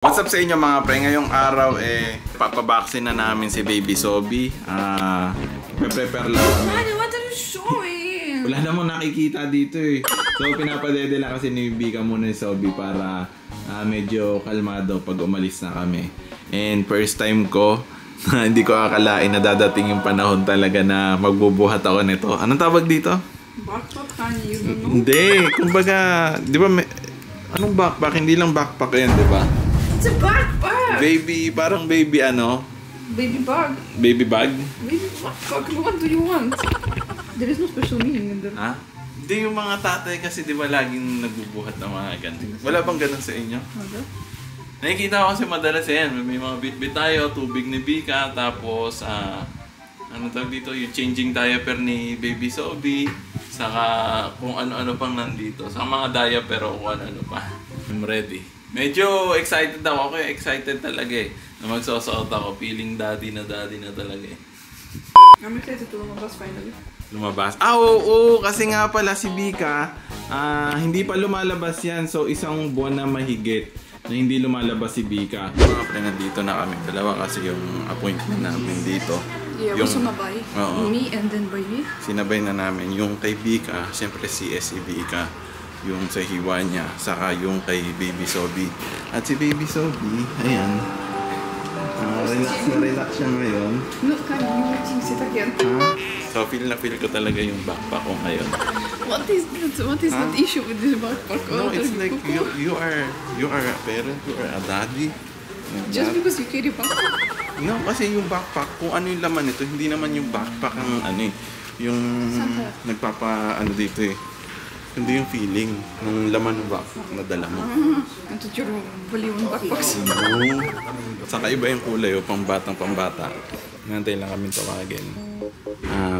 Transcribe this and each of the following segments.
What's up sa inyo mga pre? Ngayong araw papabaksin na namin si Baby Sobi. Prepare lang kami. Daddy, what are you showing? Wala namang nakikita dito eh. So pinapadede lang kasi ni Bika muna si Sobi para medyo kalmado pag umalis na kami. And first time ko, hindi ko akalain na dadating yung panahon talaga na magbubuhat ako nito. Anong tawag dito? Backpack, honey, you don't know? Hindi, kumbaga, di ba anong backpack? Hindi lang backpack yan, di ba? It's a backpack! Baby, parang baby ano? Baby bag. Baby bag? Baby backpack, what do you want? There is no special meaning in there. Ha? Hindi yung mga tatay kasi di ba laging nagbubuhat ng mga ganito. Wala bang ganun sa inyo? Ano? Nakikita ko kasi madalas yan. May mga bit-bit tayo, tubig ni Bika, tapos ano tawag dito, yung changing diaper ni Baby Sobi, saka kung ano-ano pang nandito. Sa mga diaper o kung ano-ano pa. I'm ready. Medyo excited ako. Okay, excited talaga eh. Na magsusuot ako. Feeling daddy na talaga eh. I'm excited to lumabas finally. Lumabas? Oo, kasi nga pala si Bika, hindi pa lumalabas yan. So, isang buwan na mahigit na hindi lumalabas si Bika. Mga pre, nandito na kami. Dalawa kasi yung appointment namin dito. Yeah, yung, sumabay. Me and then by me. Sinabay na namin. Yung kay Bika, siyempre si Bika. Yung sa hiwa niya, saka yung kay Baby Sobi. At si Baby Sobi, ayan. Relax siya ngayon. Look, can you change it again? So feel ko talaga yung backpack ko ngayon. What is that issue with this backpack? No, it's like you are a parent, you are a daddy. Just because you carry backpack? No, kasi yung backpack, kung ano yung laman nito, hindi naman yung backpack ang yung dito eh. Hindi yung feeling ng laman ng backpack na dala mo. Ang tutsuro, baliw ng backpacks. Saka iba yung kulay o pambata. Nantay lang kami tawagin.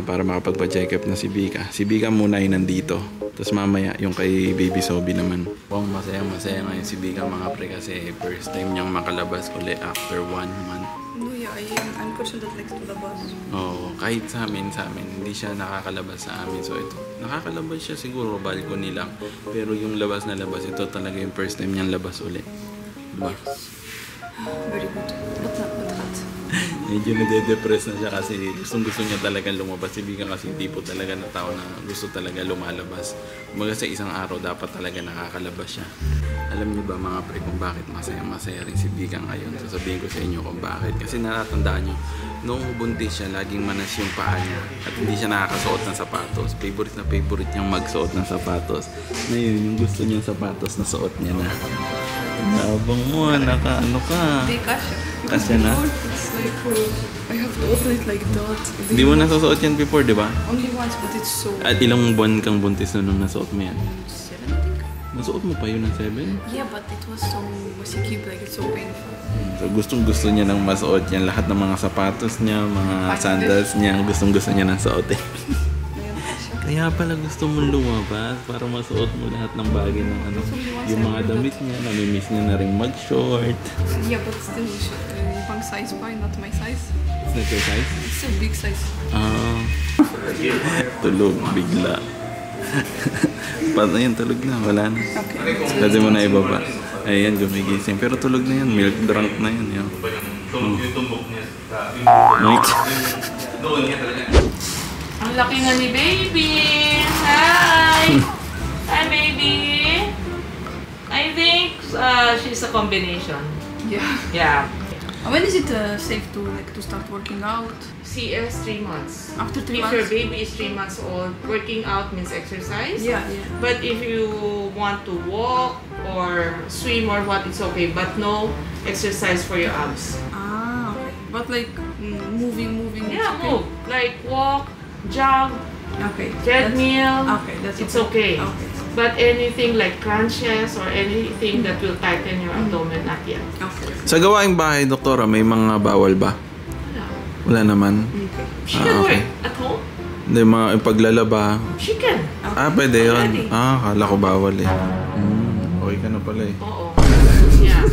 Para makapagpa-check up na si Bika. Si Bika muna ay nandito. Tapos mamaya yung kay Baby Sobi naman. Masaya ngayon si Bika mga pre kasi first time niyang makalabas ulit after 1 month. No, yeah, I'm concerned that likes to labas. Oo, kahit sa amin, hindi siya nakakalabas sa amin. So ito, nakakalabas siya siguro, balcony lang. Pero yung labas na labas, ito talaga yung first time niyang labas ulit. Diba? Very good. But not hot. Medyo nade-depress na siya kasi gusto niya talaga lumabas. Si Bika kasi tipo talaga na tao na gusto talaga lumalabas. Kumbaga sa isang araw dapat talaga nakakalabas siya. Alam niyo ba mga pre kung bakit masaya rin si Bika ngayon? Sasabihin ko sa inyo kung bakit. Kasi natatandaan niyo, noong buntis siya, laging manas yung paa niya at hindi siya nakakasuot ng sapatos. Favorite niyang magsuot ng sapatos. Ngayon, yung gusto niyang sapatos na suot niya na. Nabang mo, naka-ano ka? Hindi, kasha. Kasya na? It's like, I have to open it like that. Hindi mo nasusuot yan before, di ba? Only once, but it's so... At ilang buwan kang buntis na nung nasuot mo yan? 7, I think. Nasuot mo pa yun ng 7? Yeah, but it was so masikip, like it's so painful. So gustong-gusto niya nang masuot yan. Lahat ng mga sapatos niya, mga sandals niya, gustong-gusto niya nang suotin. Kaya pala gusto mong lumabas para masuot mo lahat ng bagay ng yung mga damit niya. Namimiss niya na rin mag-short. Yeah, but still, pang size pa, not my size. It's not your size? It's still big size. Tulog, bigla. Yan, tulog na, wala na. Okay. Pwede mo na ibaba. Ayan, gumigising. Pero tulog na yan, milk drunk na yan. Ang laki na ni baby! Hi! Hi, baby! I think she's a combination. Yeah. Yeah. When is it safe to start working out? CS 3 months. After 3 If months? your baby is 3 months old, working out means exercise. Yeah. But if you want to walk or swim or what, it's okay. But no exercise for your abs. Okay. But like moving. Yeah, it's okay? move. Like walk, jog, Okay. treadmill. Okay, that's It's okay. Okay. But anything like crunches or anything that will tighten your abdomen, not yet. Okay. Sa gawaing bahay, doktora, may mga bawal ba? Wala naman. Okay. She can okay. work at home. Hindi, mga paglalaba. She can. Pwede yun. Already. Kala ko bawal eh. Okay ka na pala eh. Oo. Yeah.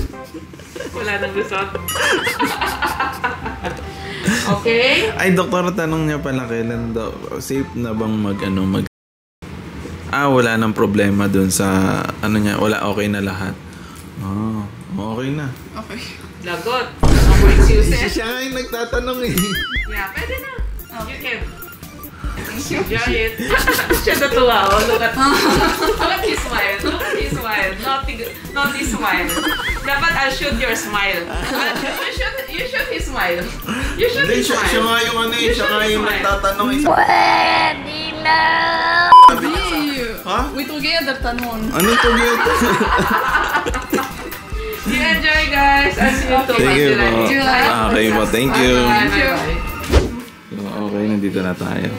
Wala nang result. Okay? Ay, doktora, tanong niya pala kailan daw. Safe na bang wala nang problema dun sa, niya, wala, okay na lahat. Okay na. Okay. Lagot. No more excuses. Siya nga yung nagtatanong eh. Yeah, pwede na. You can. Thank you. Enjoy it. Siya natuwa. Oh, look at his smile. Look at his smile. Naughty smile. Dapat I'll shoot your smile. You shoot his smile. You shoot his smile. Siya nga yung ano eh. Siya nga yung nagtatanong eh. Baby. Ha? We together, Tanon. Anong tugyan? You enjoy, guys. I'll see you tomorrow. Thank you po. July. Okay po, thank you. Bye-bye. So, okay, nandito na tayo.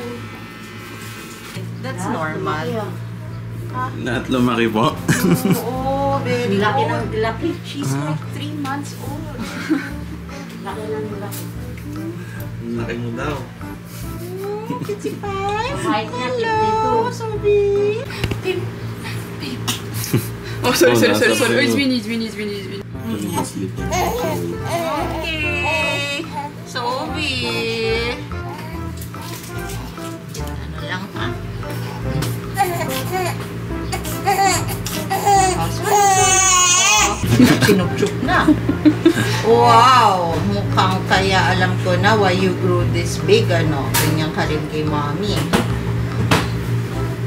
That's normal. Lahat lumaki po. Oo, very Laki old. ng laki. She's like 3 months old. Laki ng laki. Laki mo daw. Kitty pie. Kahit na Hello, dito. so big. Oh, sorry. Oh, Oh, nasa it's sa'yo. Vinny. Okay. Sophie. Ano lang ha? Sinupchup na. Wow! Mukhang kaya alam ko na why you grew this big, ano? Ganyan ka rin kay mommy.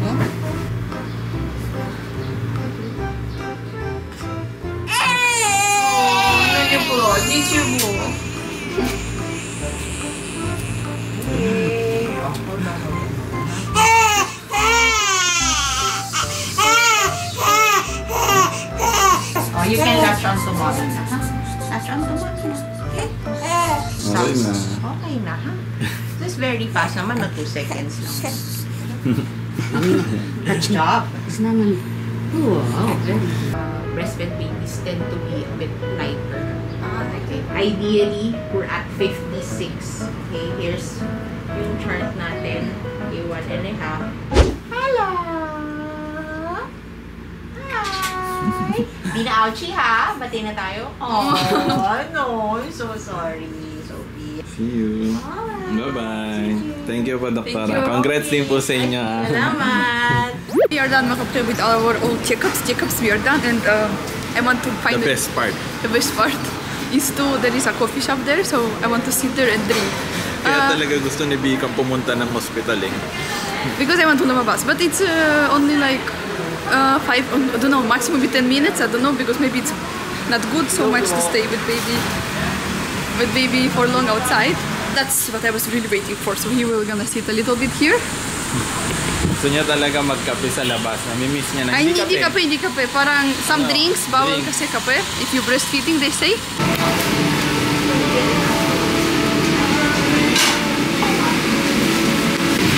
Hmm? Oh, you can latch on to mommy na, ha? Latch on to mommy na. Okay? Okay na. Okay na, ha? This is very fast naman, no? 2 seconds lang. Good job. It's naman. Wow. Breastfed babies tend to be a bit lighter. Okay. Ideally, we're at 56. Okay, here's yung chart natin. Okay, 1.5. Hello! Hi! Di na ouchie ha? Bati na tayo? Oh, no. I'm so sorry, Sophie. See you. Bye-bye. Thank you po, Thank Doktora. you. Congrats din po sa inyo. ah. Salamat! We are done with our old checkups. We are done, and I want to find The best part. The best part is there is a coffee shop there, so I want to sit there and drink. Kaya talaga gusto ni Bikang pumunta ng hospital eh. Because I want to lumabas, but it's only like 5, I don't know, maximum 10 minutes. I don't know, because maybe it's not good so much to stay with baby for long outside. That's what I was really waiting for. So he will gonna sit a little bit here. Gusto niya talaga magkape sa labas. Namimiss niya na Ay, hindi kape. Parang some No, drinks, bawal drink. kasi kape. If you breastfeeding, they say.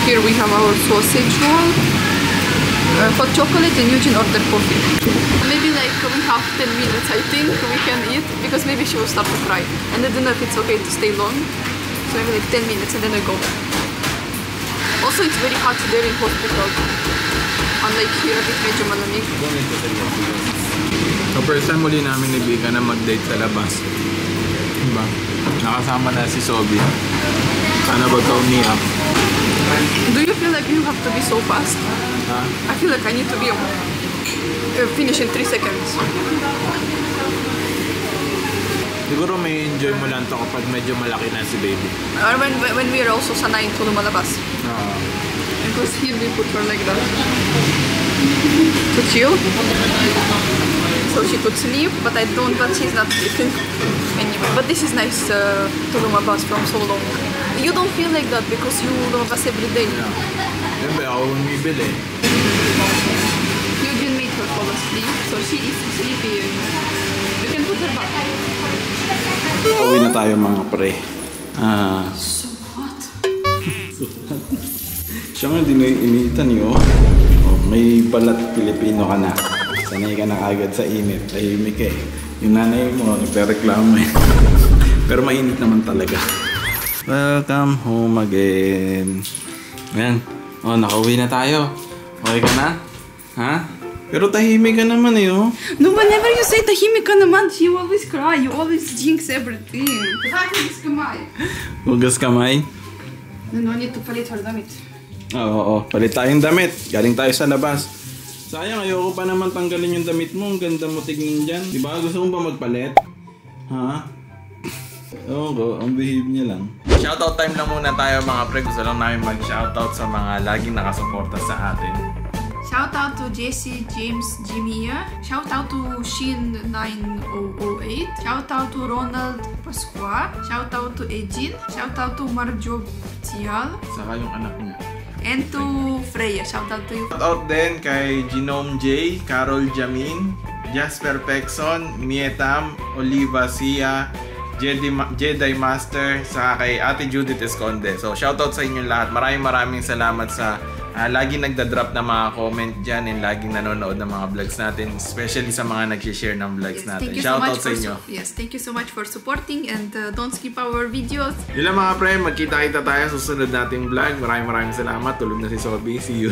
Here we have our sausage roll, hot chocolate, and Eugene ordered coffee. Maybe like we have 10 minutes, I think we can eat, because maybe she will start to cry. And I don't know if it's okay to stay long. So maybe like 10 minutes and then I go back. Also, it's very hot there in hospital. Unlike here, a bit medyo malamig. So first time muli namin ni Bika na mag-date sa labas. Diba? Nakasama na si Sobi. Sana ba ito umiyak? Do you feel like you have to be so fast? Ha? I feel like I need to be finish in 3 seconds. Siguro may enjoy mo lang to kapag medyo malaki na si baby. Or when we are also sanayin to lumalabas. Because here we put her like that. To chill. So she could sleep, but I don't, but she's not sleeping anyway. But this is nice to lumabas from so long. You don't feel like that because you lumabas every day. Yeah. Siyempre ako bumibili. Eugene made her fall asleep, so she is sleepy. You can put her back. Uwi na tayo mga pre. So hot. Siya nga din iniitan niyo. Oh, may balat Pilipino ka na. Sanay ka na kagad sa init. Tahimik eh. Yung nanay mo, nagre-reklamo eh. Pero mainit naman talaga. Welcome home again. Ayan. Oh, nakauwi na tayo. Okay ka na? Ha? Pero tahimik ka naman eh, oh. No, whenever you say tahimik ka naman, you always cry. You always jinx everything. Hugas kamay. Hugas kamay. No need to palit her damit. Oo, palit tayong damit. Galing tayo sa labas. Sayang, ayoko pa naman tanggalin yung damit mo. Ang ganda mo tignan dyan. Di ba? Gusto mo ba magpalit? Ha? Oo, ang behave niya lang. Shoutout time lang muna tayo mga pre. Gusto lang namin mag-shoutout sa mga laging nakasuporta sa atin. Shout out to Jesse James Jimia. Shout out to Shin 9008. Shout out to Ronald Pasqua. Shout out to Ejin. Shout out to Marjo Tial. Saka yung anak niya. And to Freya. Shout out to you. Shoutout din kay Genome J, Carol Jamin, Jasper Pexon, Mietam, Oliva Sia, Jedi Master, saka kay Ate Judith Esconde. So shoutout sa inyo lahat. Maraming salamat sa lagi nagda-drop na mga comment dyan and laging nanonood ng mga vlogs natin, especially sa mga nag-share ng vlogs natin. Shoutout sa inyo. Thank you so much for supporting and don't skip our videos. Yun lang mga pre, magkita-kita tayo sa susunod nating vlog. Maraming salamat. Tulog na si Sobi. See you.